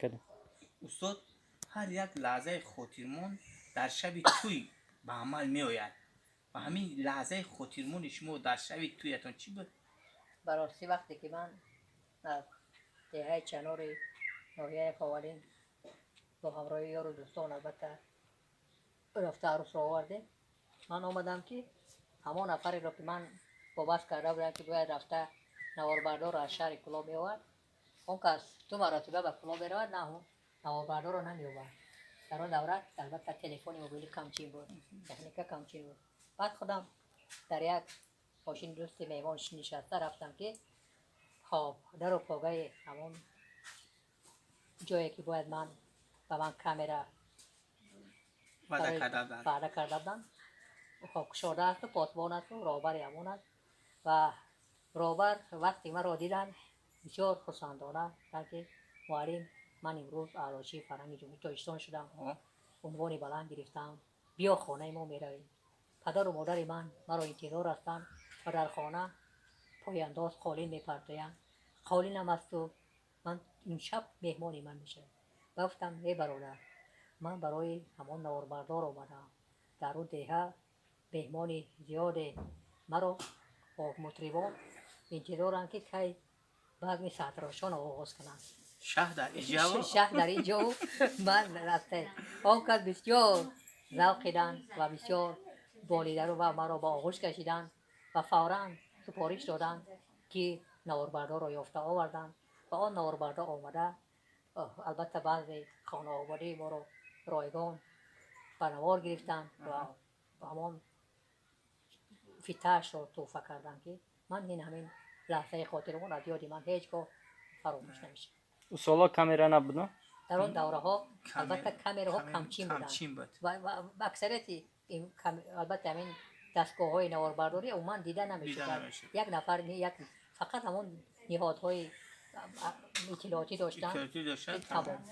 کردم. استاد هر یک لحظه خاطرمون در شب توی به عمل می آید و همین لحظه خاطرمون شما در شب تویتان چی بود؟ براستی وقتی که من در دهه چنار ناحیه قوالین با همراه یار و دوستان البته رفته عروس را آورده، من آمدم که همون نفری را که من با بس کرده بودم که باید رفته نواربردار را از شهر کلا می آورد، اون کس تو مراتبه به کلا برود، نه اون نواربردار را نمی آورد. در آن دوره البته تلفن موبیلی کمچین بود، تکنیک کمچین بود. بعد خودم در یک ماشین دوست مهمان نشسته رفتم که خب در و پاگه همون جایی که باید من به من کامera وعده کرده بودن خب کشاده است و پاسبان است و رهبر همون است و رهبر وقتی من را دیدن بسیار خرسندانه که معلم من امروز اعلاشی فرهنگ جمهوری تاجیکستان شدم، عنوان بلند گرفتم، بیا خانه ما میرویم. پدر و مادر من مرا انتظار هستند و در خانه پای انداز قالین میپرتایند. قالین هم است و من این شب مهمان من میشه. گفتم ای برادر، من برای همان نواربردار آمدم، در اون دهه مهمان زیاد مرا با مطربان انتظارند که کی بزم سرتراشان آغاز کنند. شهر در اینجا شهر در اینجا من رفته آن کس بسیار ذوق کردند و بسیار بالیده رو و مرا با آغوش کشیدند و فوراً سپارش دادند که نواربردار را یافته آوردند و آن نواربردار آمده. البته بعضی خانه آبادی ما را رایگان به نوار گرفتند و همان فتش را توفه کردند که من این همین لحظه خاطرمون از یاد من هیچگاه فراموش نمیشه. او سالا کامera نبود نه؟ در آن دوره ها البته کامراها کمچین بود و اکثریتی البته همین دستگاه های نواربرداری عموما دیده نمیشه. یک نفر فقط همون نهادهای اطلاعاتی داشتن. تمام